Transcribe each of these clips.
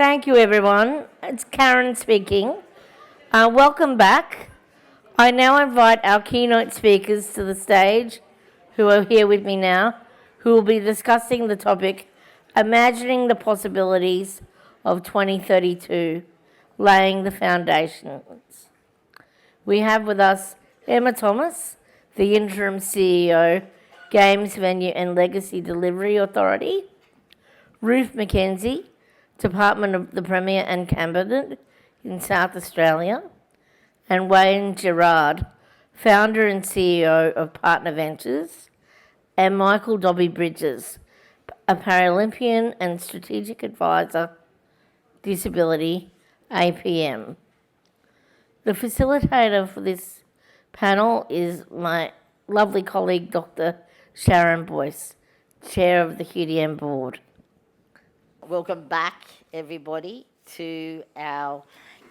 Thank you, everyone. It's Karen speaking. Welcome back. I now invite our keynote speakers to the stage, who are here with me now, who will be discussing the topic, Imagining the Possibilities of 2032, Laying the Foundations. We have with us Emma Thomas, the Interim CEO, Games Venue and Legacy Delivery Authority, Ruth McKenzie, Department of the Premier and Cabinet in South Australia, and Wayne Gerard, founder and CEO of Partner Ventures, and Michael Dobby Bridges, a Paralympian and Strategic Advisor, Disability, APM. The facilitator for this panel is my lovely colleague, Dr. Sharon Boyce, Chair of the QDM Board. Welcome back, everybody, to our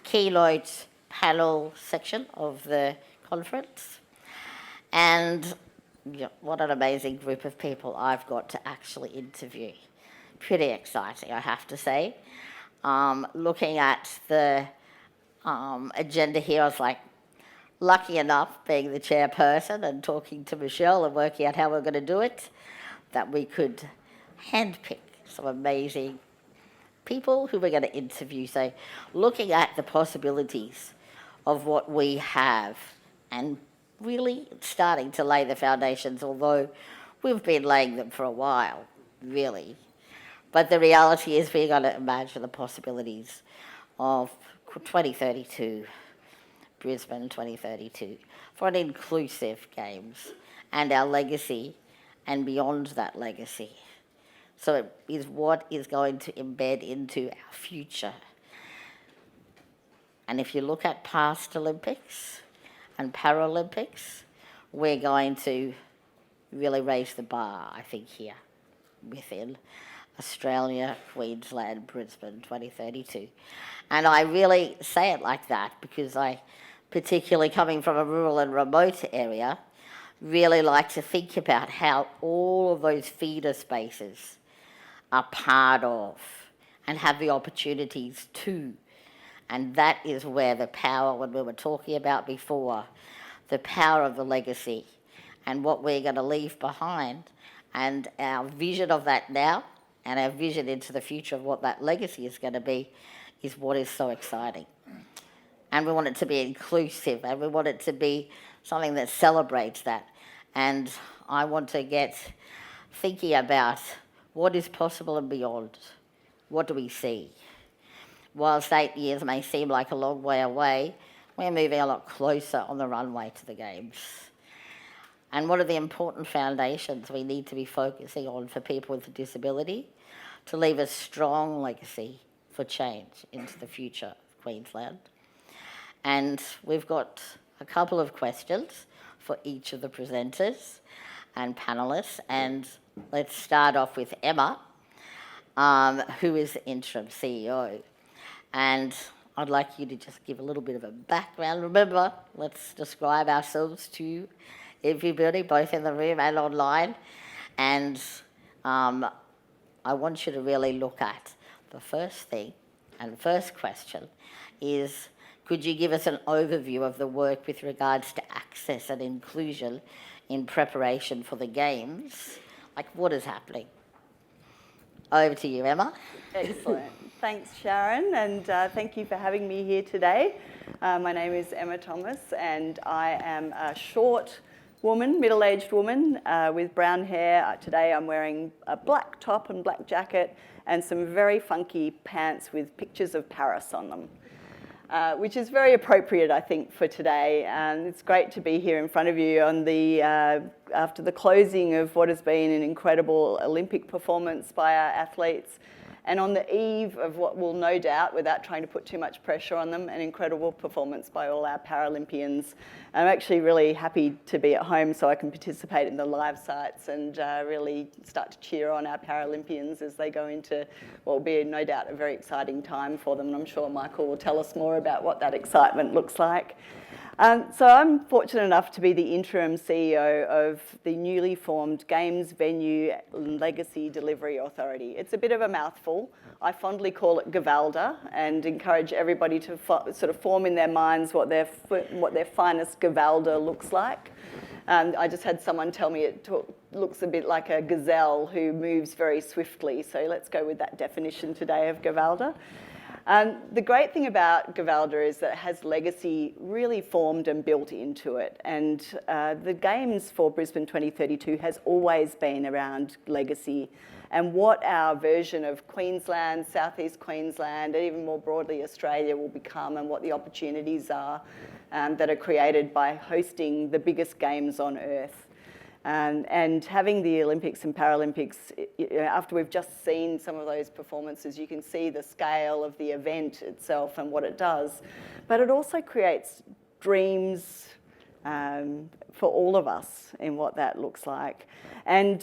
Keynote Panel section of the conference. And what an amazing group of people I've got to actually interview. Pretty exciting, I have to say. Looking at the agenda here, I was like, lucky enough, being the chairperson and talking to Michelle and working out how we're going to do it, that we could handpick some amazing people who we're going to interview. So looking at the possibilities of what we have and really starting to lay the foundations, although we've been laying them for a while, really. But the reality is we're going to imagine the possibilities of 2032, Brisbane 2032, for an inclusive Games and our legacy and beyond that legacy. So it is what is going to embed into our future. And if you look at past Olympics and Paralympics, we're going to really raise the bar, I think, here within Australia, Queensland, Brisbane 2032. And I really say it like that because I, particularly coming from a rural and remote area, really like to think about how all of those feeder spaces are part of and have the opportunities to. And that is where the power, when we were talking about before, the power of the legacy and what we're going to leave behind and our vision of that now and our vision into the future of what that legacy is going to be is what is so exciting. And we want it to be inclusive and we want it to be something that celebrates that. And I want to get thinking about what is possible and beyond. What do we see? Whilst 8 years may seem like a long way away, we're moving a lot closer on the runway to the Games. And what are the important foundations we need to be focusing on for people with a disability to leave a strong legacy for change into the future of Queensland? And we've got a couple of questions for each of the presenters and panellists. And let's start off with Emma, who is the interim CEO. And I'd like you to just give a little bit of a background. Remember, let's describe ourselves to everybody, both in the room and online. And I want you to really look at the first thing, and the first question is, could you give us an overview of the work with regards to access and inclusion in preparation for the Games? Like, what is happening? Over to you, Emma. Excellent. Thanks, Sharon, and thank you for having me here today. My name is Emma Thomas, and I am a short woman, middle-aged woman with brown hair. Today I'm wearing a black top and black jacket and some very funky pants with pictures of Paris on them. Which is very appropriate, I think, for today. And it's great to be here in front of you on the after the closing of what has been an incredible Olympic performance by our athletes, and on the eve of what will no doubt, without trying to put too much pressure on them, an incredible performance by all our Paralympians. I'm actually really happy to be at home so I can participate in the live sites and really start to cheer on our Paralympians as they go into what will be no doubt a very exciting time for them. And I'm sure Michael will tell us more about what that excitement looks like. So I'm fortunate enough to be the interim CEO of the newly formed Games Venue Legacy Delivery Authority. It's a bit of a mouthful. I fondly call it GAVALDA and encourage everybody to sort of form in their minds what their finest GAVALDA looks like. I just had someone tell me it looks a bit like a gazelle who moves very swiftly. So let's go with that definition today of GAVALDA. The great thing about GAVALDA is that it has legacy really formed and built into it. And the Games for Brisbane 2032 has always been around legacy and what our version of Queensland, Southeast Queensland, and even more broadly Australia will become, and what the opportunities are that are created by hosting the biggest games on earth. And having the Olympics and Paralympics, after we've just seen some of those performances, you can see the scale of the event itself and what it does. But it also creates dreams for all of us in what that looks like. And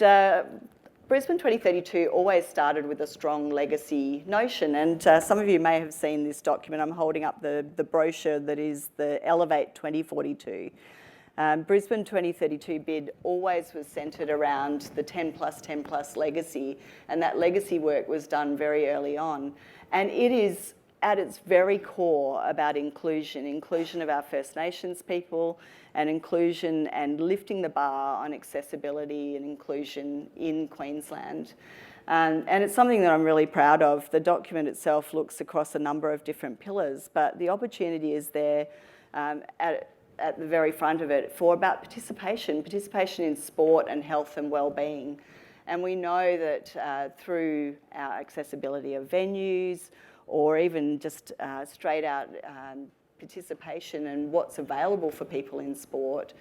Brisbane 2032 always started with a strong legacy notion. And some of you may have seen this document. I'm holding up the brochure that is the Elevate 2042. Brisbane 2032 bid always was centred around the 10 plus legacy, and that legacy work was done very early on. And it is at its very core about inclusion of our First Nations people, and inclusion and lifting the bar on accessibility and inclusion in Queensland. And it's something that I'm really proud of. The document itself looks across a number of different pillars, but the opportunity is there at the very front of it for about participation in sport and health and well-being. And we know that through our accessibility of venues, or even just straight out participation and what's available for people in sport,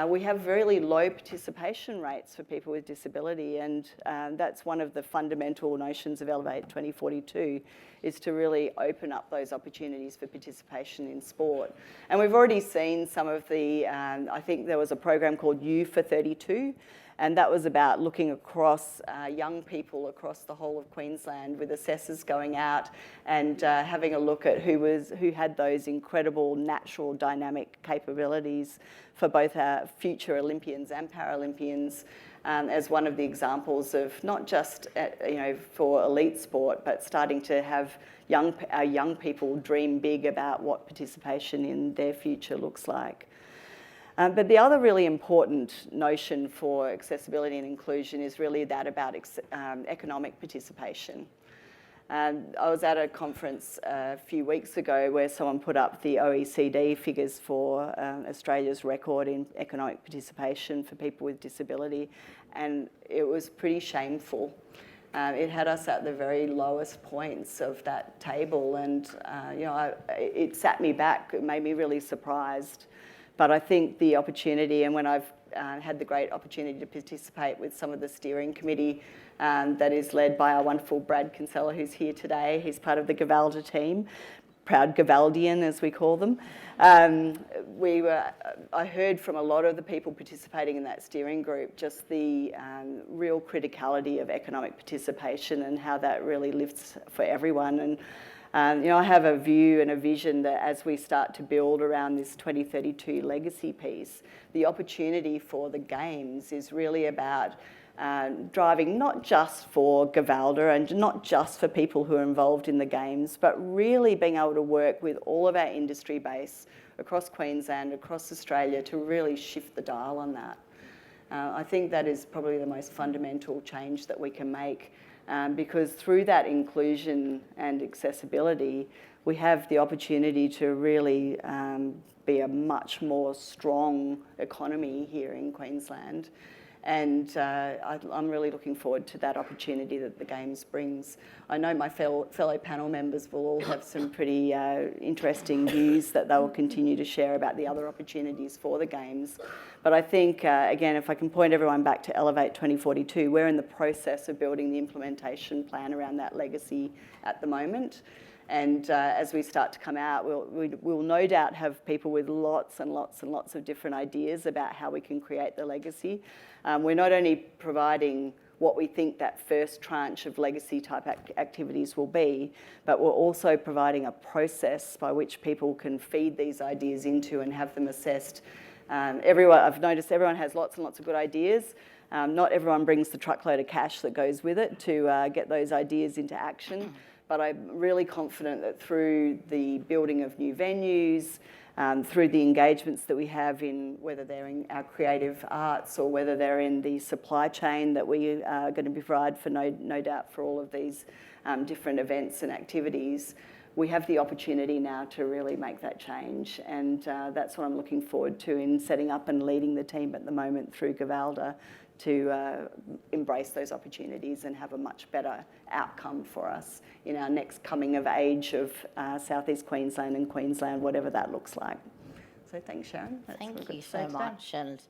we have really low participation rates for people with disability, and that's one of the fundamental notions of Elevate 2042, is to really open up those opportunities for participation in sport. And we've already seen some of the, I think there was a program called U for 32, and that was about looking across young people across the whole of Queensland, with assessors going out and having a look at who had those incredible natural dynamic capabilities for both our future Olympians and Paralympians, as one of the examples of not just for elite sport, but starting to have our young people dream big about what participation in their future looks like. But the other really important notion for accessibility and inclusion is really that about economic participation. I was at a conference a few weeks ago where someone put up the OECD figures for Australia's record in economic participation for people with disability, and it was pretty shameful. It had us at the very lowest points of that table, and it sat me back. It made me really surprised. But I think the opportunity, and when I've had the great opportunity to participate with some of the steering committee that is led by our wonderful Brad Kinsella, who's here today. He's part of the GAVALDA team, proud Gavaldian as we call them. I heard from a lot of the people participating in that steering group just the real criticality of economic participation and how that really lifts for everyone. And I have a view and a vision that as we start to build around this 2032 legacy piece, the opportunity for the Games is really about driving not just for GAVALDA and not just for people who are involved in the Games, but really being able to work with all of our industry base across Queensland, across Australia, to really shift the dial on that. I think that is probably the most fundamental change that we can make. Because through that inclusion and accessibility, we have the opportunity to really be a much more strong economy here in Queensland. And I'm really looking forward to that opportunity that the Games brings. I know my fellow panel members will all have some pretty interesting views that they will continue to share about the other opportunities for the Games. But I think, again, if I can point everyone back to Elevate 2042, we're in the process of building the implementation plan around that legacy at the moment. And as we start to come out, we'll no doubt have people with lots and lots of different ideas about how we can create the legacy. We're not only providing what we think that first tranche of legacy type activities will be, but we're also providing a process by which people can feed these ideas into and have them assessed. I've noticed everyone has lots and lots of good ideas. Not everyone brings the truckload of cash that goes with it to get those ideas into action, but I'm really confident that through the building of new venues, through the engagements that we have in, whether they're in our creative arts or whether they're in the supply chain that we are going to provide for no doubt for all of these different events and activities, we have the opportunity now to really make that change. And that's what I'm looking forward to in setting up and leading the team at the moment through Gavalda to embrace those opportunities and have a much better outcome for us in our next coming of age of Southeast Queensland and Queensland, whatever that looks like. So thanks, Sharon. Thank you so much. And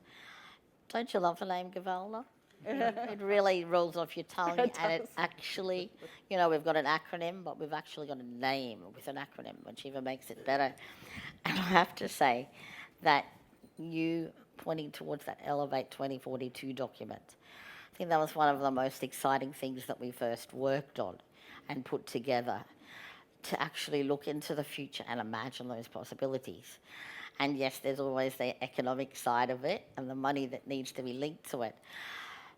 don't you love the name Gavalda? It really rolls off your tongue, and it actually, you know, we've got an acronym, but we've actually got a name with an acronym, which even makes it better. And I have to say that you pointing towards that Elevate 2042 document, I think that was one of the most exciting things that we first worked on and put together to actually look into the future and imagine those possibilities. And yes, there's always the economic side of it and the money that needs to be linked to it.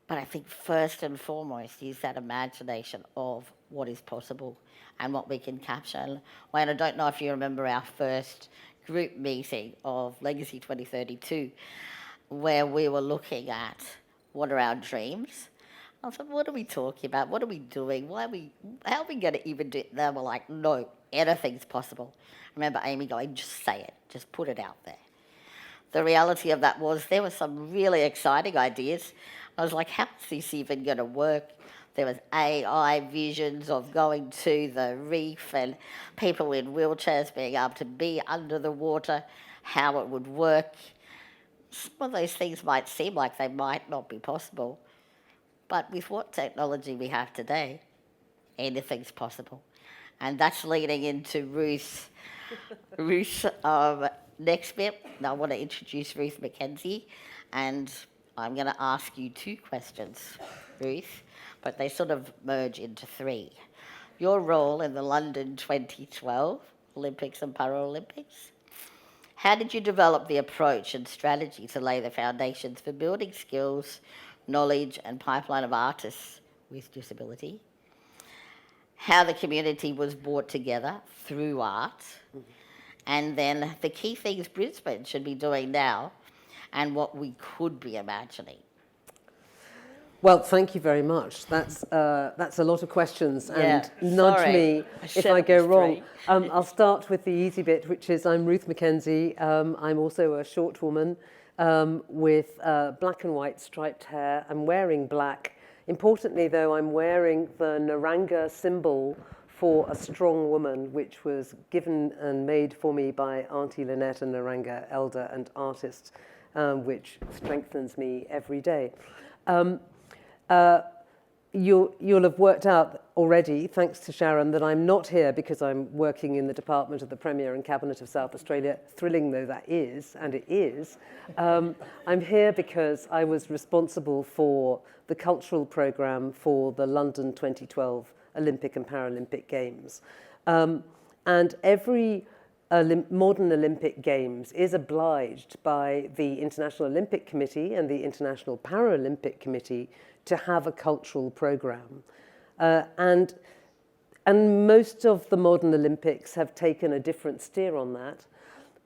But I think first and foremost is that imagination of what is possible and what we can capture. And Wayne, I don't know if you remember our first group meeting of Legacy 2032, where we were looking at what are our dreams. I thought, what are we talking about? What are we doing? How are we going to even do it? And they were like, no, anything's possible. I remember Amy going, just say it, just put it out there. The reality of that was there were some really exciting ideas. I was like, how's this even going to work? There was AI visions of going to the reef and people in wheelchairs being able to be under the water, how it would work. Some of those things might seem like they might not be possible, but with what technology we have today, anything's possible. And that's leading into Ruth's next bit. Now I want to introduce Ruth McKenzie, and I'm going to ask you two questions, Ruth, but they sort of merge into three. Your role in the London 2012 Olympics and Paralympics. How did you develop the approach and strategy to lay the foundations for building skills, knowledge and pipeline of artists with disability? How the community was brought together through art, and then the key things Brisbane should be doing now and what we could be imagining. Well, thank you very much. That's a lot of questions, and nudge me if I go wrong. I'll start with the easy bit, which is I'm Ruth McKenzie. I'm also a short woman with black and white striped hair. I'm wearing black. Importantly, though, I'm wearing the Narangga symbol for a strong woman, which was given and made for me by Auntie Lynette, a Narangga elder and artist, which strengthens me every day. You'll have worked out already, thanks to Sharon, that I'm not here because I'm working in the department of the Premier and Cabinet of South Australia, thrilling though that is, and it is. I'm here because I was responsible for the cultural programme for the London 2012 Olympic and Paralympic Games. And every modern Olympic Games is obliged by the International Olympic Committee and the International Paralympic Committee to have a cultural programme. And most of the modern Olympics have taken a different steer on that.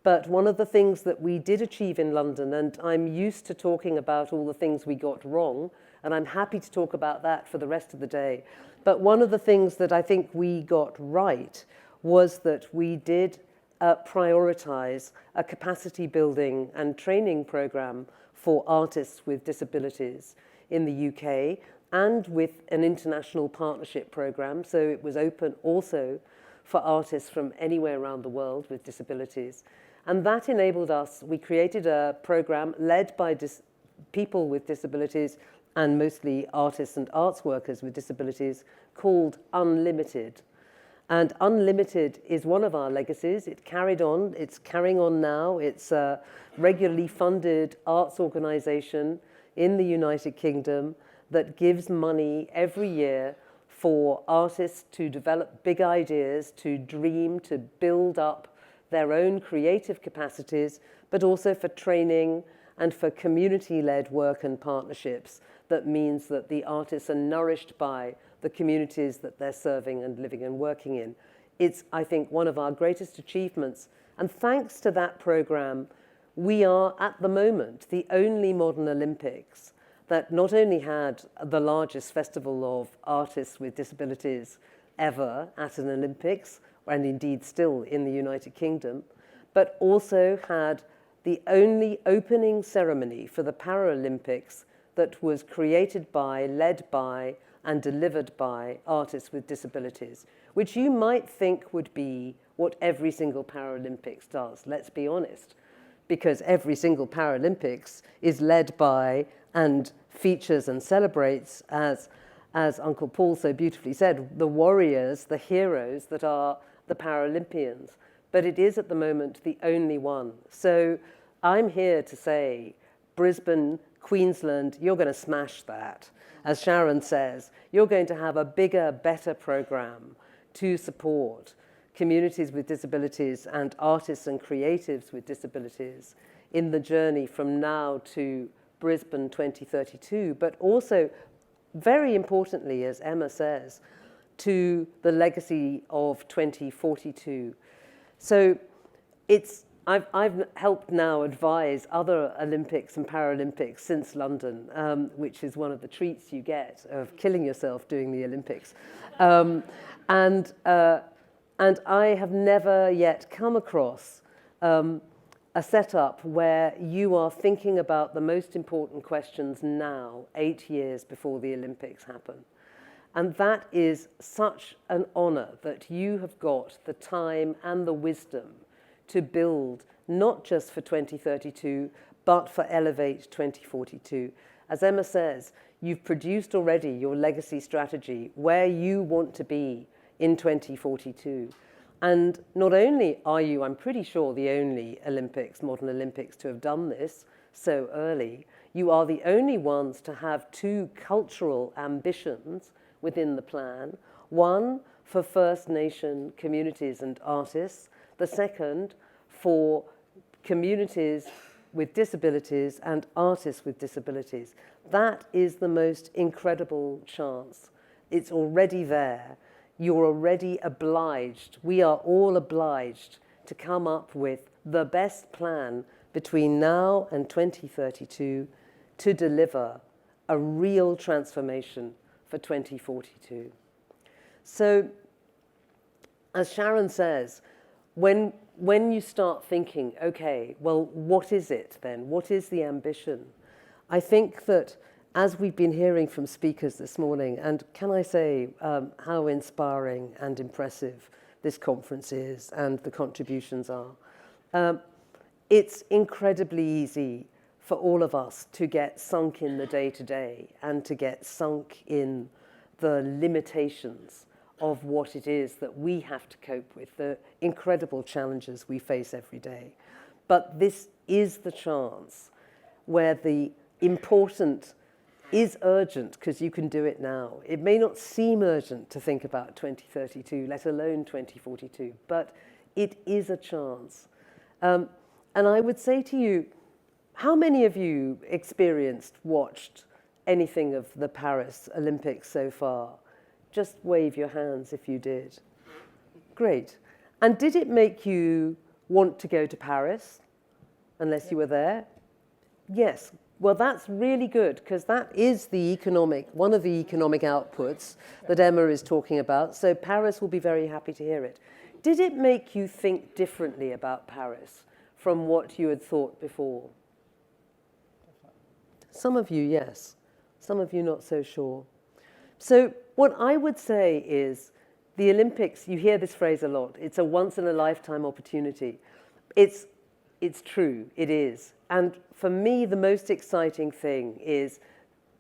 But one of the things that we did achieve in London, and I'm used to talking about all the things we got wrong, and I'm happy to talk about that for the rest of the day. But one of the things that I think we got right was that we did prioritise a capacity building and training programme for artists with disabilities in the UK, and with an international partnership programme. So it was open also for artists from anywhere around the world with disabilities. And that enabled us, we created a programme led by people with disabilities and mostly artists and arts workers with disabilities, called Unlimited. And Unlimited is one of our legacies. It carried on, it's carrying on now. It's a regularly funded arts organisation in the United Kingdom that gives money every year for artists to develop big ideas, to dream, to build up their own creative capacities, but also for training and for community-led work and partnerships that means that the artists are nourished by the communities that they're serving and living and working in. It's, I think, one of our greatest achievements. And thanks to that program, we are, at the moment, the only modern Olympics that not only had the largest festival of artists with disabilities ever at an Olympics, and indeed still in the United Kingdom, but also had the only opening ceremony for the Paralympics that was created by, led by, and delivered by artists with disabilities, which you might think would be what every single Paralympics does, let's be honest, because every single Paralympics is led by and features and celebrates, as Uncle Paul so beautifully said, the warriors, the heroes that are the Paralympians. But it is at the moment the only one. So I'm here to say, Brisbane, Queensland, you're going to smash that. As Sharon says, you're going to have a bigger, better program to support communities with disabilities and artists and creatives with disabilities in the journey from now to Brisbane 2032, but also, very importantly, as Emma says, to the legacy of 2042. So I've helped now advise other Olympics and Paralympics since London, which is one of the treats you get of killing yourself doing the Olympics. And I have never yet come across a setup where you are thinking about the most important questions now, 8 years before the Olympics happen. And that is such an honor that you have got the time and the wisdom to build, not just for 2032, but for Elevate 2042. As Emma says, you've produced already your legacy strategy where you want to be in 2042. And not only are you, I'm pretty sure, the only Olympics, modern Olympics, to have done this so early, you are the only ones to have two cultural ambitions within the plan. One for First Nation communities and artists, the second for communities with disabilities and artists with disabilities. That is the most incredible chance. It's already there. You're already obliged. We are all obliged to come up with the best plan between now and 2032 to deliver a real transformation for 2042. So, as Sharon says, when you start thinking, okay, well, what is it then? What is the ambition? I think that as we've been hearing from speakers this morning, and can I say how inspiring and impressive this conference is and the contributions are, it's incredibly easy for all of us to get sunk in the day-to-day and to get sunk in the limitations of what it is that we have to cope with, the incredible challenges we face every day. But this is the chance where the important is urgent, because you can do it now. It may not seem urgent to think about 2032, let alone 2042, but it is a chance. And I would say to you, how many of you watched anything of the Paris Olympics so far? Just wave your hands if you did. Great. And did it make you want to go to Paris, unless you were there? Yes. Well, that's really good, because that is one of the economic outputs that Emma is talking about. So Paris will be very happy to hear it. Did it make you think differently about Paris from what you had thought before? Some of you, yes. Some of you, not so sure. So what I would say is the Olympics, you hear this phrase a lot, it's a once-in-a-lifetime opportunity. It's true, it is. And for me, the most exciting thing is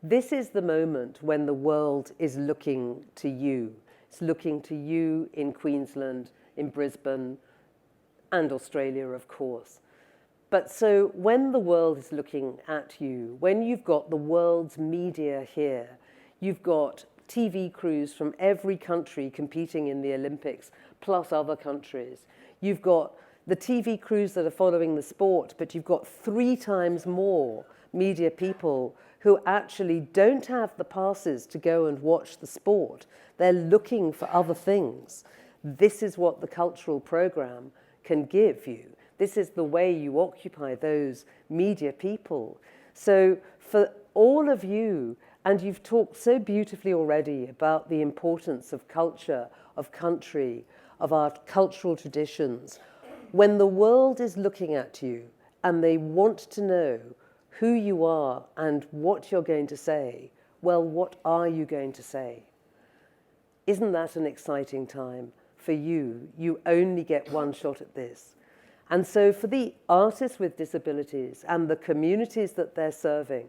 this is the moment when the world is looking to you. It's looking to you in Queensland, in Brisbane, and Australia, of course. But so when the world is looking at you, when you've got the world's media here You've got TV crews from every country competing in the Olympics, plus other countries. You've got the TV crews that are following the sport, but you've got 3 times more media people who actually don't have the passes to go and watch the sport. They're looking for other things. This is what the cultural program can give you. This is the way you occupy those media people. So for all of you, and you've talked so beautifully already about the importance of culture, of country, of our cultural traditions, when the world is looking at you and they want to know who you are and what you're going to say, well, what are you going to say? Isn't that an exciting time for you? You only get one shot at this. And so for the artists with disabilities and the communities that they're serving,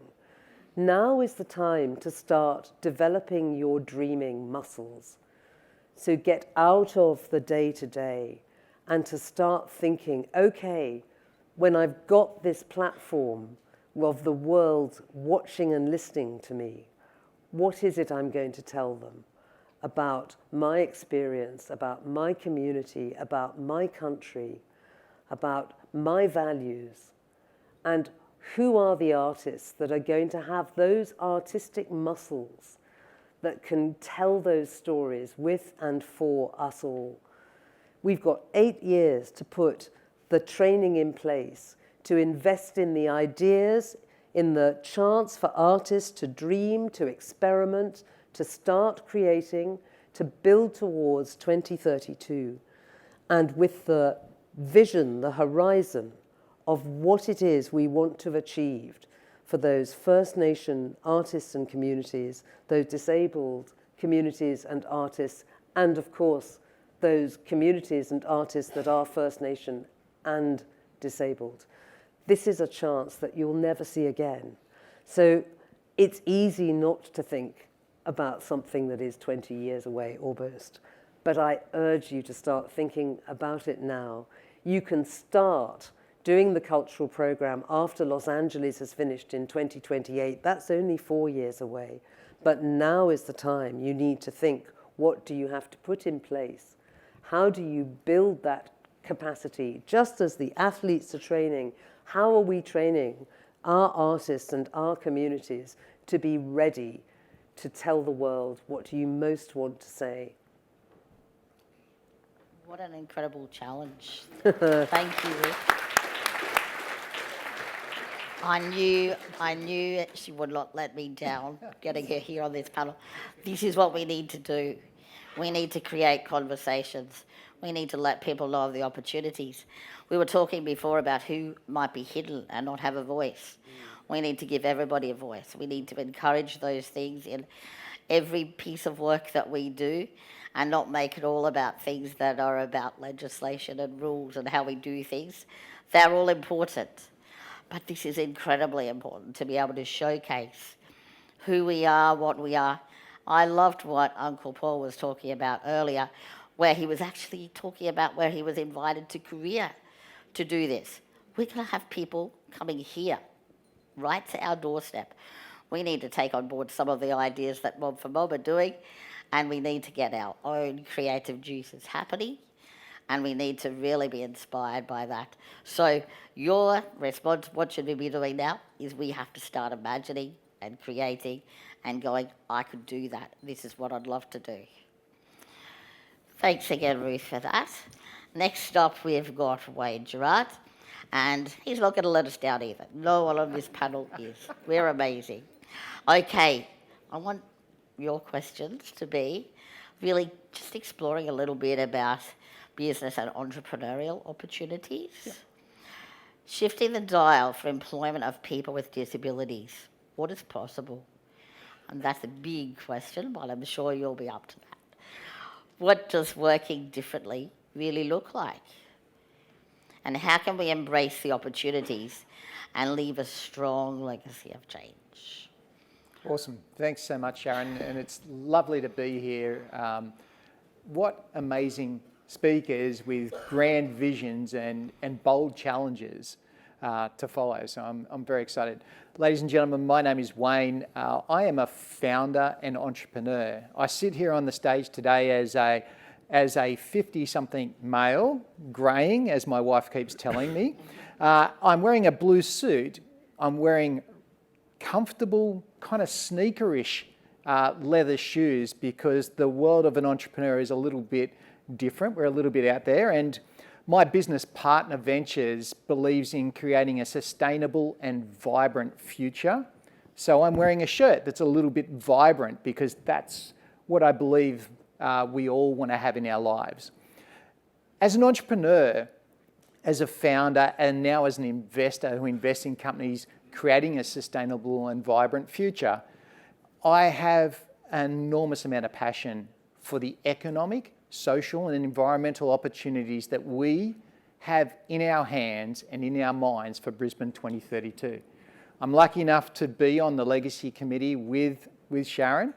now is the time to start developing your dreaming muscles. So get out of the day-to-day and to start thinking, okay, when I've got this platform of the world watching and listening to me, what is it I'm going to tell them about my experience, about my community, about my country, about my values, and who are the artists that are going to have those artistic muscles that can tell those stories with and for us all. We've got 8 years to put the training in place, to invest in the ideas, in the chance for artists to dream, to experiment, to start creating, to build towards 2032, and with the vision, the horizon of what it is we want to have achieved for those First Nation artists and communities, those disabled communities and artists, and of course, those communities and artists that are First Nation and disabled. This is a chance that you'll never see again. So it's easy not to think about something that is 20 years away almost, but I urge you to start thinking about it now. You can start doing the cultural program after Los Angeles has finished in 2028. That's only 4 years away. But now is the time you need to think, what do you have to put in place? How do you build that capacity? Just as the athletes are training, how are we training our artists and our communities to be ready to tell the world what you most want to say? What an incredible challenge. Thank you, Ruth. I knew she would not let me down getting her here on this panel. This is what we need to do. We need to create conversations. We need to let people know of the opportunities. We were talking before about who might be hidden and not have a voice. We need to give everybody a voice. We need to encourage those things in every piece of work that we do and not make it all about things that are about legislation and rules and how we do things. They're all important. But this is incredibly important to be able to showcase who we are, what we are. I loved what Uncle Paul was talking about earlier, where he was actually talking about where he was invited to Korea to do this. We're going to have people coming here, right to our doorstep. We need to take on board some of the ideas that Mob for Mob are doing, and we need to get our own creative juices happening, and we need to really be inspired by that. So your response, what should we be doing now, is we have to start imagining and creating and going, I could do that. This is what I'd love to do. Thanks again, Ruth, for that. Next up, we've got Wayne Gerard, and he's not going to let us down either. No one on this panel is. We're amazing. Okay, I want your questions to be really just exploring a little bit about business and entrepreneurial opportunities. Yeah. Shifting the dial for employment of people with disabilities. What is possible? And that's a big question, but I'm sure you'll be up to that. What does working differently really look like? And how can we embrace the opportunities and leave a strong legacy of change? Awesome. Thanks so much, Sharon. And it's lovely to be here. What amazing speakers with grand visions and bold challenges. to follow. So I'm very excited. Ladies and gentlemen, my name is Wayne. I am a founder and entrepreneur. I sit here on the stage today as a 50-something male, greying, as my wife keeps telling me. I'm wearing a blue suit. I'm wearing comfortable, kind of sneakerish leather shoes because the world of an entrepreneur is a little bit different. We're a little bit out there, and my business partner Ventures believes in creating a sustainable and vibrant future. So I'm wearing a shirt that's a little bit vibrant because that's what I believe we all want to have in our lives. As an entrepreneur, as a founder, and now as an investor who invests in companies creating a sustainable and vibrant future, I have an enormous amount of passion for the economic, social and environmental opportunities that we have in our hands and in our minds for Brisbane 2032. I'm lucky enough to be on the Legacy Committee with Sharon,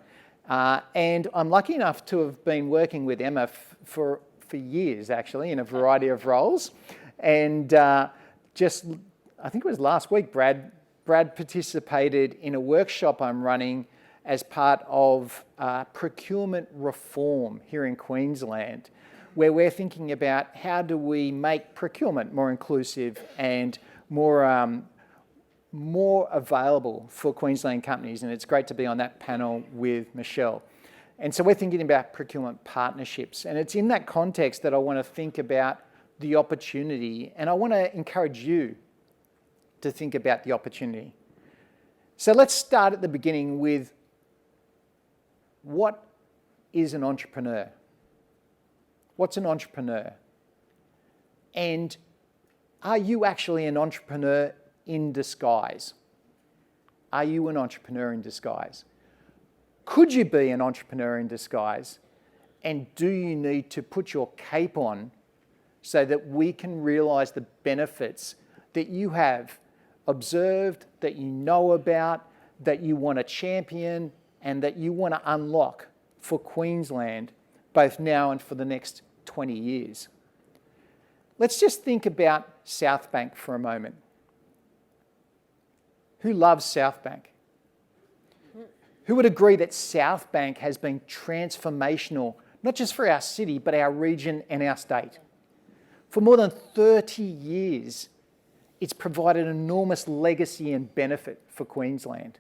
and I'm lucky enough to have been working with Emma for years, actually, in a variety of roles. And I think it was last week, Brad participated in a workshop I'm running as part of procurement reform here in Queensland, where we're thinking about how do we make procurement more inclusive and more available for Queensland companies. And it's great to be on that panel with Michelle. And so we're thinking about procurement partnerships. And it's in that context that I want to think about the opportunity, and I want to encourage you to think about the opportunity. So let's start at the beginning with what is an entrepreneur? What's an entrepreneur? And are you actually an entrepreneur in disguise? Are you an entrepreneur in disguise? Could you be an entrepreneur in disguise? And do you need to put your cape on so that we can realise the benefits that you have observed, that you know about, that you want to champion, and that you want to unlock for Queensland, both now and for the next 20 years? Let's just think about South Bank for a moment. Who loves South Bank? Who would agree that South Bank has been transformational, not just for our city, but our region and our state? For more than 30 years, it's provided enormous legacy and benefit for Queensland.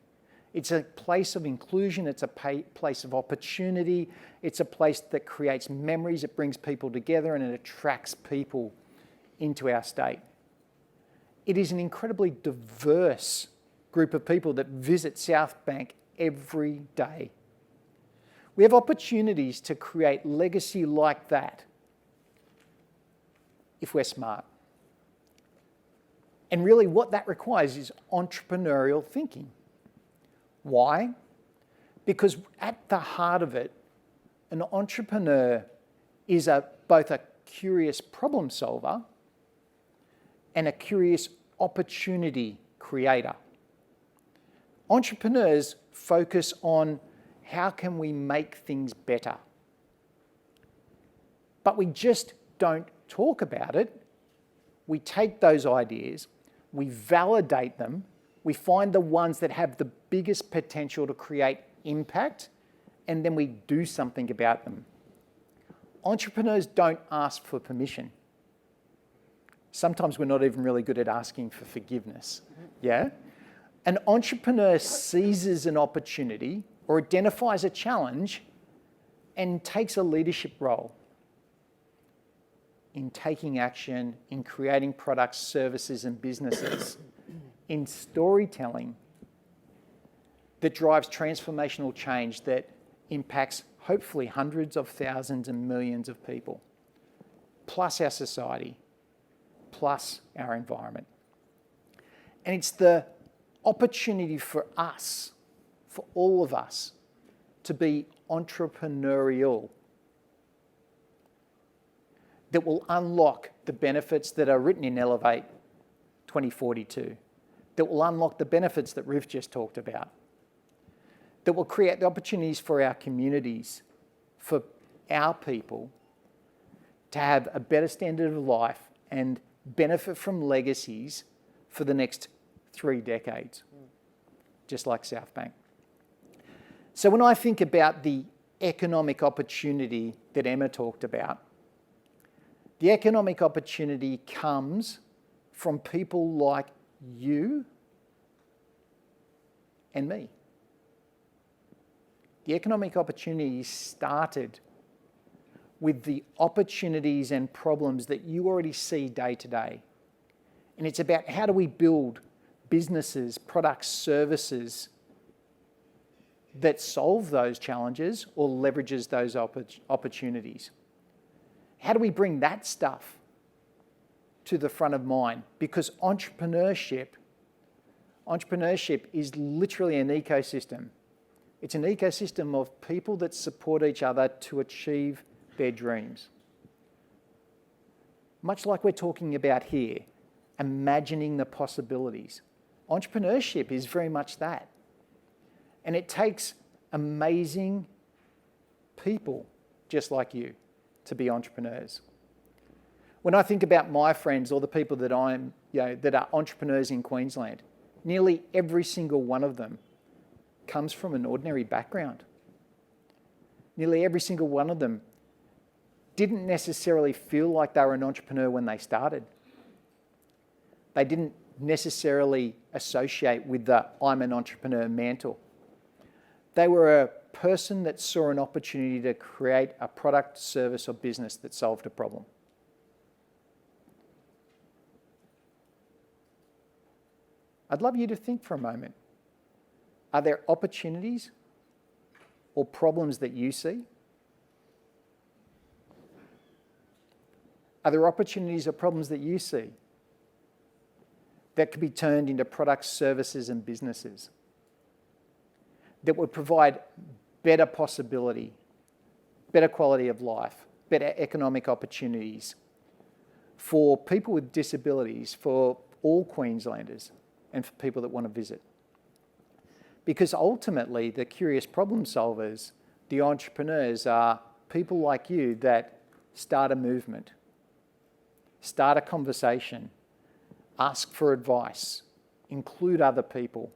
It's a place of inclusion, it's a place of opportunity, it's a place that creates memories, it brings people together, and it attracts people into our state. It is an incredibly diverse group of people that visit South Bank every day. We have opportunities to create legacy like that if we're smart. And really what that requires is entrepreneurial thinking. Why? Because at the heart of it, an entrepreneur is both a curious problem solver and a curious opportunity creator. Entrepreneurs focus on how can we make things better. But we just don't talk about it. We take those ideas, we validate them, we find the ones that have the biggest potential to create impact, and then we do something about them. Entrepreneurs don't ask for permission. Sometimes we're not even really good at asking for forgiveness. Yeah? An entrepreneur seizes an opportunity or identifies a challenge and takes a leadership role in taking action, in creating products, services, and businesses, in storytelling that drives transformational change that impacts hopefully hundreds of thousands and millions of people, plus our society, plus our environment. And it's the opportunity for us, for all of us, to be entrepreneurial that will unlock the benefits that are written in Elevate 2042, that will unlock the benefits that Riv just talked about, that will create the opportunities for our communities, for our people to have a better standard of life and benefit from legacies for the next 3 decades, just like South Bank. So when I think about the economic opportunity that Emma talked about, the economic opportunity comes from people like you and me. The economic opportunity started with the opportunities and problems that you already see day to day. And it's about how do we build businesses, products, services that solve those challenges or leverages those opportunities. How do we bring that stuff to the front of mind? Because entrepreneurship is literally an ecosystem. It's an ecosystem of people that support each other to achieve their dreams. Much like we're talking about here, imagining the possibilities. Entrepreneurship is very much that. And it takes amazing people just like you to be entrepreneurs. When I think about my friends or the people that that are entrepreneurs in Queensland, nearly every single one of them comes from an ordinary background. Nearly every single one of them didn't necessarily feel like they were an entrepreneur when they started. They didn't necessarily associate with the I'm an entrepreneur mantle. They were a person that saw an opportunity to create a product, service, or business that solved a problem. I'd love you to think for a moment. Are there opportunities or problems that you see? Are there opportunities or problems that you see that could be turned into products, services, and businesses that would provide better possibility, better quality of life, better economic opportunities for people with disabilities, for all Queenslanders, and for people that want to visit? Because ultimately, the curious problem solvers, the entrepreneurs, are people like you that start a movement, start a conversation, ask for advice, include other people,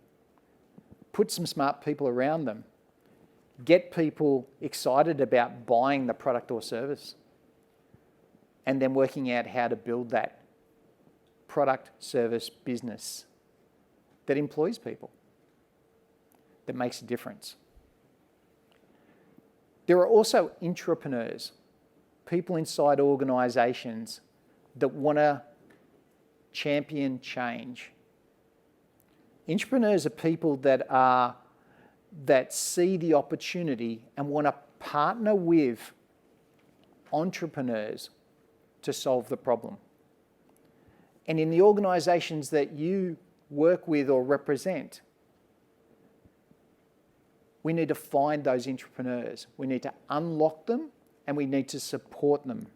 put some smart people around them, get people excited about buying the product or service, and then working out how to build that product, service, business that employs people, that makes a difference. There are also intrapreneurs, people inside organisations that want to champion change. Intrapreneurs are people that see the opportunity and want to partner with entrepreneurs to solve the problem. And in the organisations that you work with or represent, we need to find those entrepreneurs. We need to unlock them and we need to support them,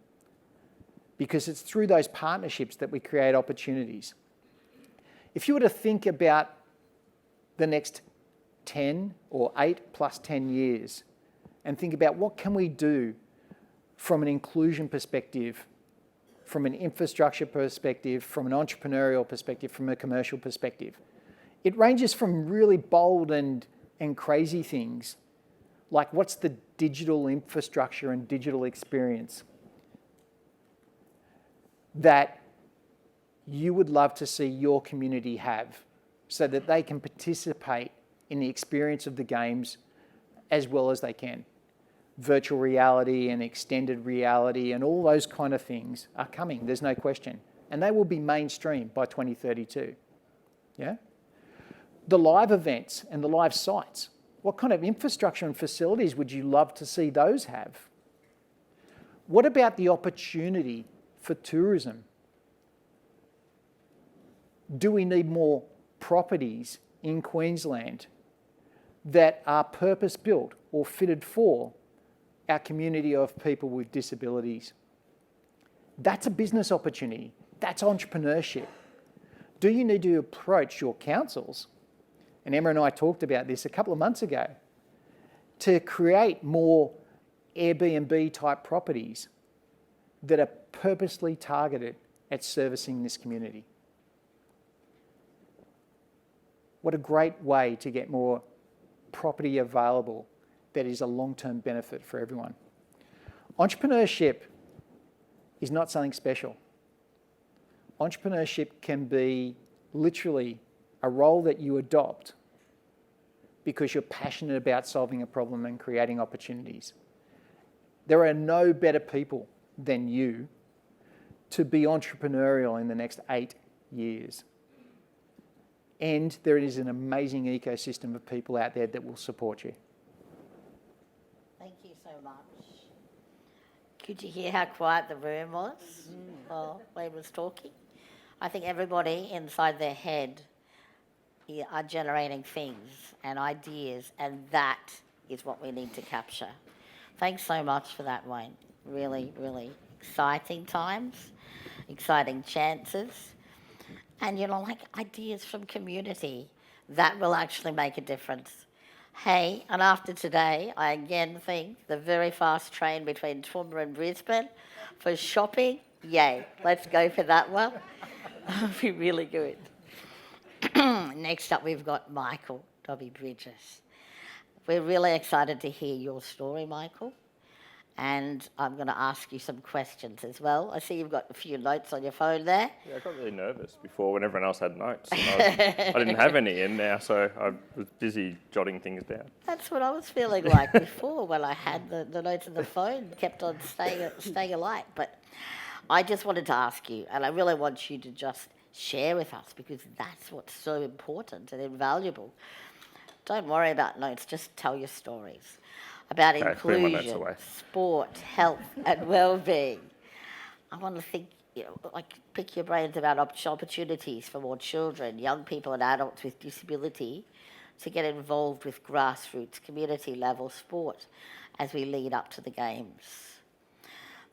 because it's through those partnerships that we create opportunities. If you were to think about the next 10 or 8 plus 10 years and think about what can we do from an inclusion perspective, from an infrastructure perspective, from an entrepreneurial perspective, from a commercial perspective, it ranges from really bold and crazy things, like what's the digital infrastructure and digital experience that you would love to see your community have so that they can participate in the experience of the games as well as they can. Virtual reality and extended reality and all those kind of things are coming, there's no question. And they will be mainstream by 2032. Yeah? The live events and the live sites, what kind of infrastructure and facilities would you love to see those have? What about the opportunity for tourism? Do we need more properties in Queensland that are purpose-built or fitted for our community of people with disabilities? That's a business opportunity. That's entrepreneurship. Do you need to approach your councils? And Emma and I talked about this a couple of months ago, to create more Airbnb type properties that are purposely targeted at servicing this community. What a great way to get more property available that is a long-term benefit for everyone. Entrepreneurship is not something special. Entrepreneurship can be literally a role that you adopt because you're passionate about solving a problem and creating opportunities. There are no better people than you to be entrepreneurial in the next 8 years. And there is an amazing ecosystem of people out there that will support you. Thank you so much. Could you hear how quiet the room was while Wayne was talking? I think everybody inside their head are generating things and ideas, and that is what we need to capture. Thanks so much for that, Wayne. Really, really exciting times, exciting chances, and like ideas from community that will actually make a difference. Hey, and after today, I again think the very fast train between Toowoomba and Brisbane for shopping, yay, let's go for that one. That'll be really good. Next up, we've got Michael Dobby-Bridges. We're really excited to hear your story, Michael, and I'm going to ask you some questions as well. I see you've got a few notes on your phone there. Yeah, I got really nervous before when everyone else had notes. I didn't have any in now, so I was busy jotting things down. That's what I was feeling like before when I had the notes on the phone, kept on staying alight. But I just wanted to ask you, and I really want you to just share with us, because that's what's so important and invaluable. Don't worry about notes, just tell your stories about inclusion, sport, health and well-being. I want to think, pick your brains about opportunities for more children, young people and adults with disability to get involved with grassroots, community-level sport as we lead up to the Games.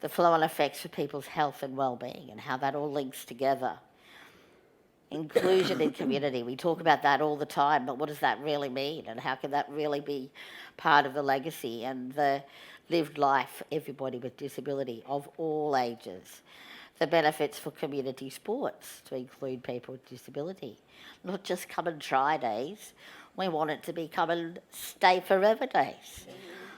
The flow-on effects for people's health and well-being and how that all links together. Inclusion in community, we talk about that all the time, but what does that really mean, and how can that really be part of the legacy and the lived life for everybody with disability of all ages? The benefits for community sports to include people with disability, not just come and try days, we want it to be come and stay forever days.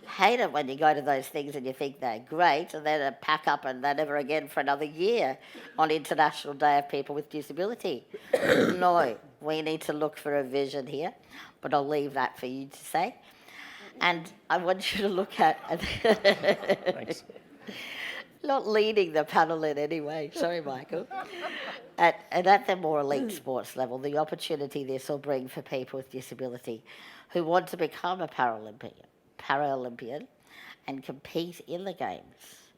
Hate it when you go to those things and you think they're great and then pack up and they're never again for another year on International Day of People with Disability. No, we need to look for a vision here, but I'll leave that for you to say. And I want you to look at... Thanks. Not leading the panel in any way, sorry Michael. At the more elite sports level, the opportunity this will bring for people with disability who want to become a Paralympian and compete in the Games.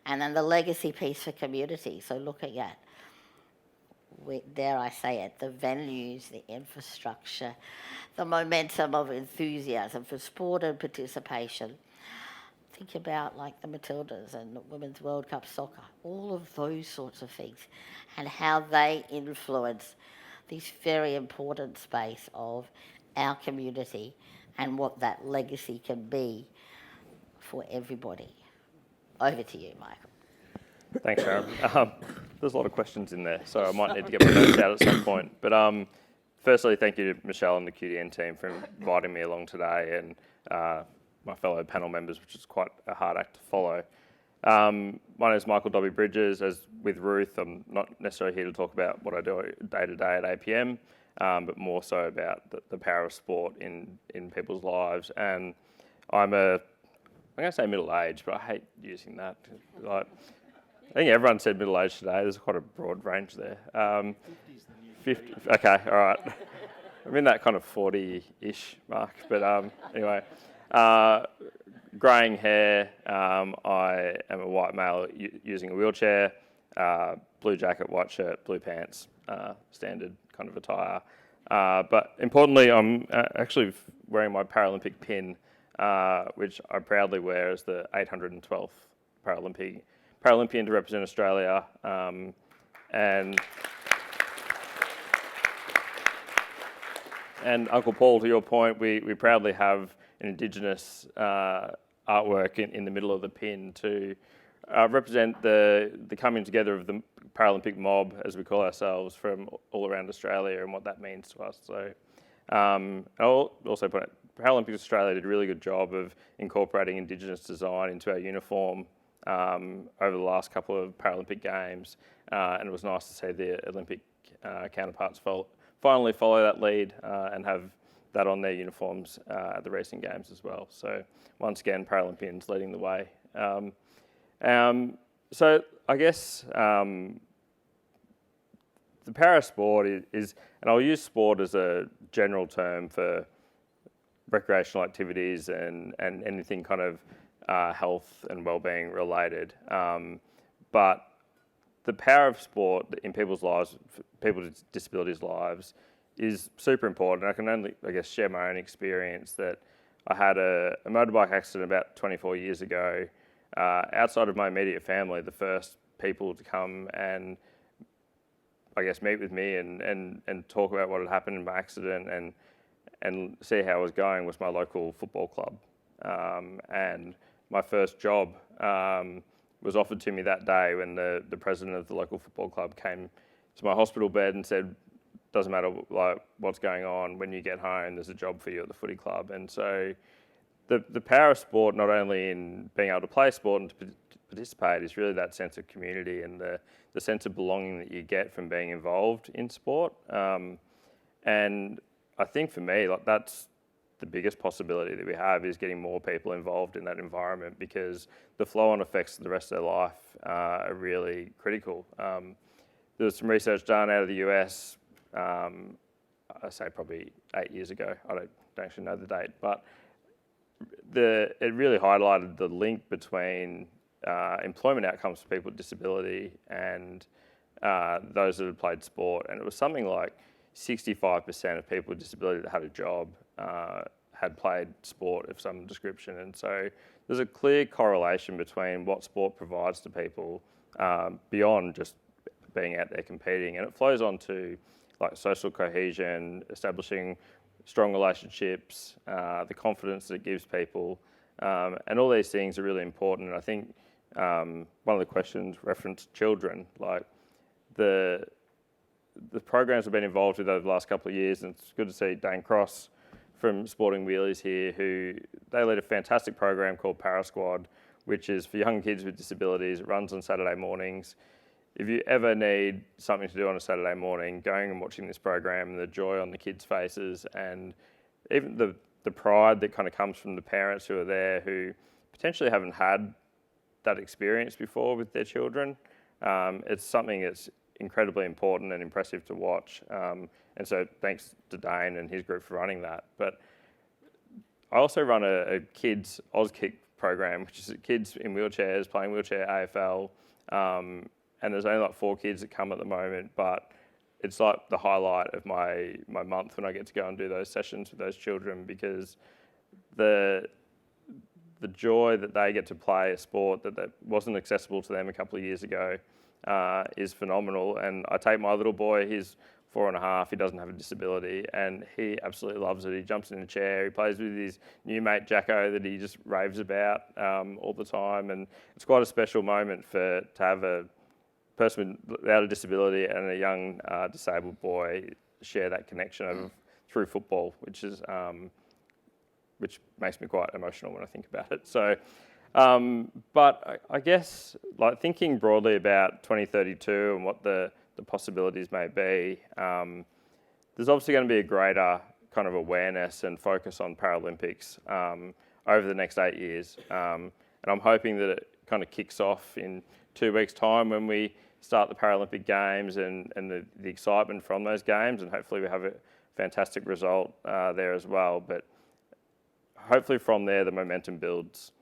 And then the legacy piece for community, so looking at, dare I say it, the venues, the infrastructure, the momentum of enthusiasm for sport and participation. Think about like the Matildas and the Women's World Cup soccer, all of those sorts of things, and how they influence this very important space of our community and what that legacy can be for everybody. Over to you, Michael. Thanks, Sharon. There's a lot of questions in there, so I might need to get my notes out at some point. But firstly, thank you to Michelle and the QDN team for inviting me along today, and my fellow panel members, which is quite a hard act to follow. My name is Michael Dobby-Bridges. As with Ruth, I'm not necessarily here to talk about what I do day to day at APM, but more so about the power of sport in people's lives. And I'm going to say middle-aged, but I hate using that. I think everyone said middle-aged today. There's quite a broad range there. 50, okay, all right. I'm in that kind of 40-ish mark, but anyway. Greying hair, I am a white male using a wheelchair, blue jacket, white shirt, blue pants, standard kind of attire. But importantly, I'm actually wearing my Paralympic pin, which I proudly wear as the 812th Paralympian to represent Australia. And Uncle Paul, to your point, we proudly have an Indigenous artwork in the middle of the pin to represent the coming together of the Paralympic mob, as we call ourselves, from all around Australia and what that means to us. So I'll also put it, Paralympics Australia did a really good job of incorporating Indigenous design into our uniform over the last couple of Paralympic Games, and it was nice to see the Olympic counterparts finally follow that lead and have that on their uniforms at the recent Games as well. So once again, Paralympians leading the way. So I guess the para sport is, and I'll use sport as a general term for recreational activities and anything kind of health and wellbeing related. But the power of sport in people's lives, people with disabilities' lives, is super important. I can only, I guess, share my own experience that I had a motorbike accident about 24 years ago. Outside of my immediate family, the first people to come and, I guess, meet with me and talk about what had happened in my accident and see how I was going was my local football club. And my first job was offered to me that day when the president of the local football club came to my hospital bed and said, doesn't matter like what's going on, when you get home, there's a job for you at the footy club. And so the power of sport, not only in being able to play sport and to participate, is really that sense of community and the sense of belonging that you get from being involved in sport. And I think for me, like that's the biggest possibility that we have, is getting more people involved in that environment, because the flow-on effects of the rest of their life are really critical. There was some research done out of the US, I say probably 8 years ago. I don't actually know the date, but it really highlighted the link between employment outcomes for people with disability and those that have played sport. And it was something like 65% of people with disability that had a job had played sport of some description. And so there's a clear correlation between what sport provides to people beyond just being out there competing. And it flows on to like social cohesion, establishing strong relationships, the confidence that it gives people. And all these things are really important. And I think one of the questions referenced children, like the programs I've been involved with over the last couple of years, and it's good to see Dane Cross from Sporting Wheelies here, who they lead a fantastic program called Para Squad, which is for young kids with disabilities. It runs on Saturday mornings. If you ever need something to do on a Saturday morning, going and watching this program and the joy on the kids' faces, and even the pride that kind of comes from the parents who are there, who potentially haven't had that experience before with their children, it's something that's incredibly important and impressive to watch. And so thanks to Dane and his group for running that. But I also run a kids Auskick program, which is kids in wheelchairs playing wheelchair AFL. And there's only like 4 kids that come at the moment, but it's like the highlight of my month when I get to go and do those sessions with those children, because the joy that they get to play a sport that wasn't accessible to them a couple of years ago is phenomenal. And I take my little boy, he's 4.5, he doesn't have a disability, and he absolutely loves it. He jumps in a chair, he plays with his new mate Jacko that he just raves about all the time, and it's quite a special moment to have a person without a disability and a young disabled boy share that connection through football, which makes me quite emotional when I think about it. So, but I guess like thinking broadly about 2032 and what the possibilities may be, there's obviously going to be a greater kind of awareness and focus on Paralympics over the next 8 years. And I'm hoping that it kind of kicks off in 2 weeks' time when we start the Paralympic Games and the excitement from those games, and hopefully we have a fantastic result there as well. But hopefully from there the momentum builds.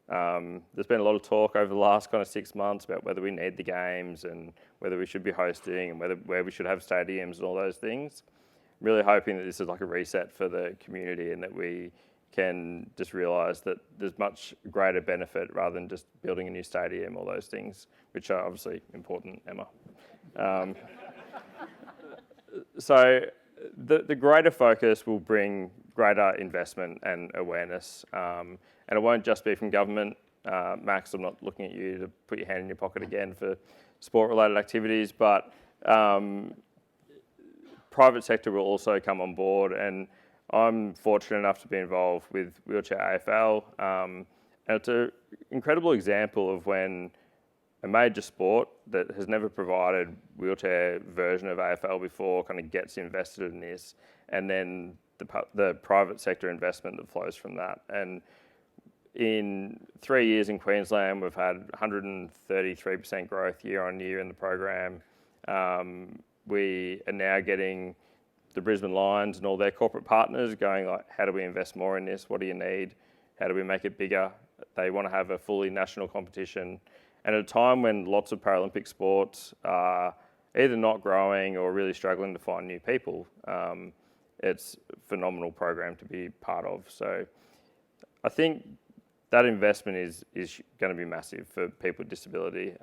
There's been a lot of talk over the last kind of 6 months about whether we need the games and whether we should be hosting and where we should have stadiums and all those things. I'm really hoping that this is like a reset for the community and that we can just realise that there's much greater benefit rather than just building a new stadium, all those things, which are obviously important, Emma. So the greater focus will bring greater investment and awareness, and it won't just be from government. Max, I'm not looking at you to put your hand in your pocket again for sport-related activities, but private sector will also come on board, and I'm fortunate enough to be involved with Wheelchair AFL, and it's an incredible example of when a major sport that has never provided wheelchair version of AFL before kind of gets invested in this, and then the private sector investment that flows from that. And in 3 years in Queensland, we've had 133% growth year on year in the program. We are now getting the Brisbane Lions and all their corporate partners going like, how do we invest more in this? What do you need? How do we make it bigger? They want to have a fully national competition. And at a time when lots of Paralympic sports are either not growing or really struggling to find new people, it's a phenomenal program to be part of. So I think that investment is going to be massive for people with disability.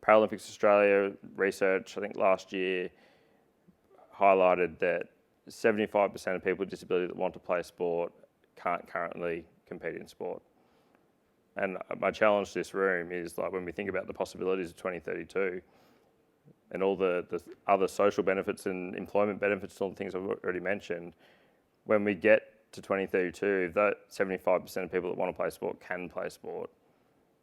Paralympics Australia research, I think last year, highlighted that 75% of people with disability that want to play sport can't currently compete in sport. And my challenge to this room is, like, when we think about the possibilities of 2032 and all the other social benefits and employment benefits and all the things I've already mentioned, when we get to 2032, that 75% of people that want to play sport can play sport.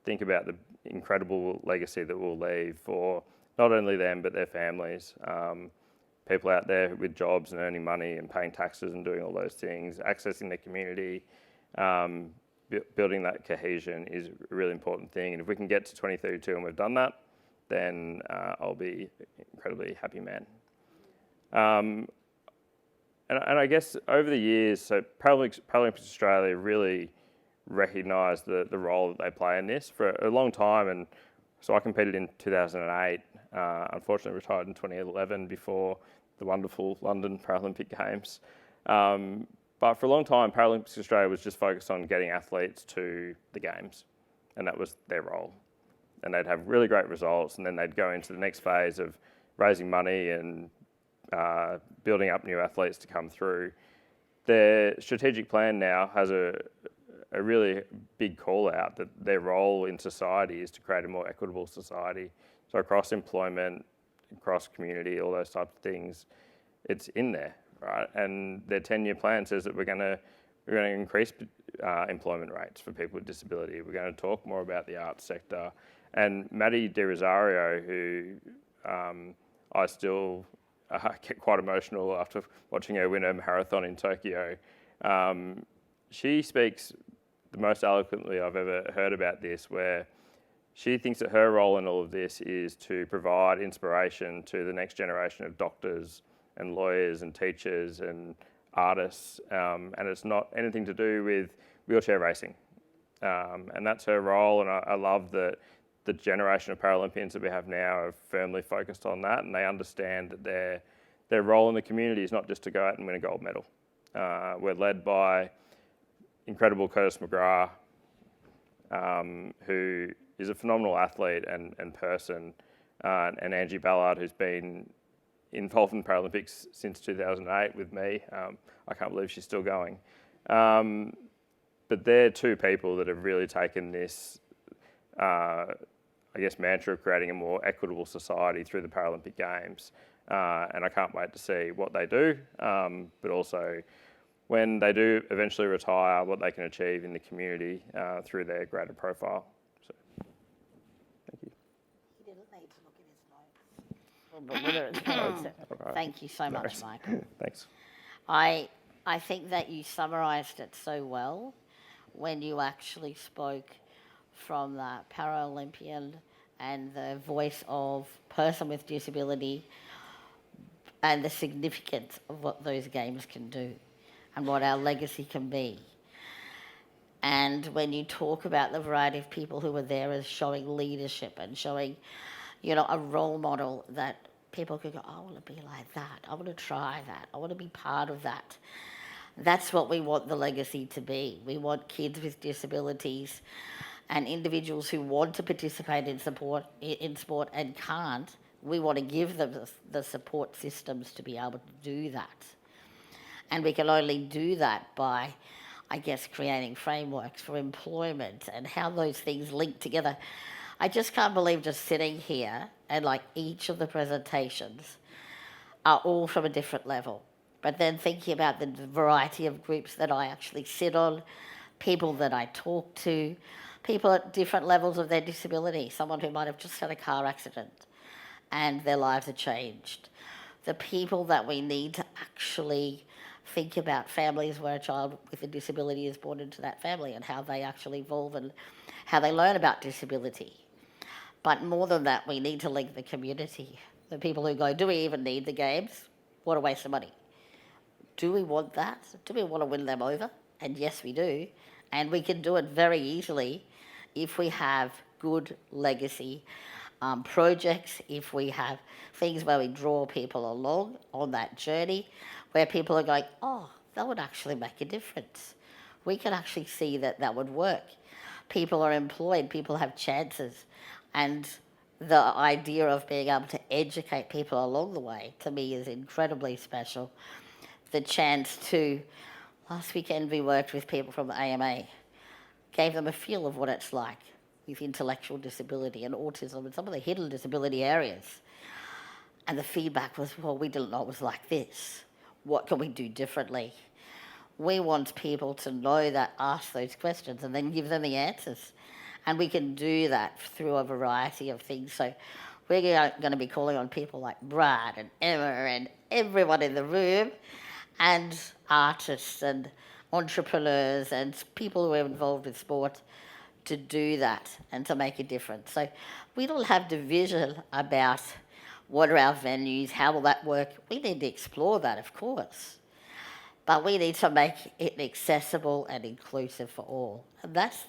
Think about the incredible legacy that we'll leave for not only them, but their families. People out there with jobs and earning money and paying taxes and doing all those things, accessing their community, building that cohesion is a really important thing. And if we can get to 2032 and we've done that, then I'll be an incredibly happy man. And I guess over the years, so Paralympics Australia really recognised the role that they play in this for a long time. And so I competed in 2008, unfortunately retired in 2011 before the wonderful London Paralympic Games. But for a long time, Paralympics Australia was just focused on getting athletes to the Games, and that was their role. And they'd have really great results, and then they'd go into the next phase of raising money and building up new athletes to come through. Their strategic plan now has a really big call out that their role in society is to create a more equitable society. So across employment, across community, all those types of things, it's in there, right? And their 10-year plan says that we're going to increase employment rates for people with disability. We're going to talk more about the arts sector. And Maddie De Rosario, who I still get quite emotional after watching her win a marathon in Tokyo, she speaks the most eloquently I've ever heard about this, where she thinks that her role in all of this is to provide inspiration to the next generation of doctors and lawyers and teachers and artists, and it's not anything to do with wheelchair racing. And that's her role, and I love that the generation of Paralympians that we have now are firmly focused on that, and they understand that their role in the community is not just to go out and win a gold medal. We're led by incredible Curtis McGrath, who is a phenomenal athlete and person, and Angie Ballard, who's been involved in the Paralympics since 2008 with me. I can't believe she's still going. But they're two people that have really taken this, mantra of creating a more equitable society through the Paralympic Games. And I can't wait to see what they do, but also when they do eventually retire, what they can achieve in the community through their greater profile. So, thank you. He didn't need to look at his notes. Thank you so much, Michael. Thanks. I think that you summarised it so well when you actually spoke from the Paralympian and the voice of person with disability and the significance of what those games can do and what our legacy can be. And when you talk about the variety of people who were there as showing leadership and showing, a role model that people could go, I want to be like that. I want to try that. I want to be part of that. That's what we want the legacy to be. We want kids with disabilities and individuals who want to participate in sport and can't. We want to give them the support systems to be able to do that. And we can only do that by, creating frameworks for employment and how those things link together. I just can't believe just sitting here and like each of the presentations are all from a different level. But then thinking about the variety of groups that I actually sit on, people that I talk to, people at different levels of their disability, someone who might have just had a car accident and their lives are changed. The people that we need to actually think about families where a child with a disability is born into that family and how they actually evolve and how they learn about disability. But more than that, we need to link the community. The people who go, do we even need the games? What a waste of money. Do we want that? Do we want to win them over? And yes, we do. And we can do it very easily if we have good legacy projects, if we have things where we draw people along on that journey, where people are going, oh, that would actually make a difference. We can actually see that that would work. People are employed, people have chances. And the idea of being able to educate people along the way, to me, is incredibly special. The chance to, last weekend we worked with people from the AMA, gave them a feel of what it's like with intellectual disability and autism and some of the hidden disability areas. And the feedback was, well, we didn't know it was like this. What can we do differently? We want people to know that, ask those questions and then give them the answers. And we can do that through a variety of things. So we're going to be calling on people like Brad and Emma and everyone in the room, and artists and entrepreneurs and people who are involved with sport to do that and to make a difference. So we don't have division about what are our venues, how will that work. We need to explore that, of course. But we need to make it accessible and inclusive for all. And that's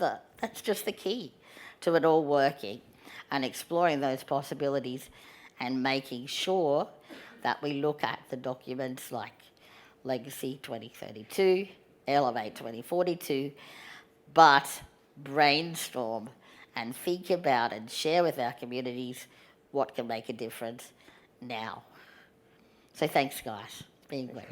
just the key to it all working, and exploring those possibilities and making sure that we look at the documents like Legacy 2032, Elevate 2042, but brainstorm and think about and share with our communities what can make a difference now. So thanks, guys. It's been great.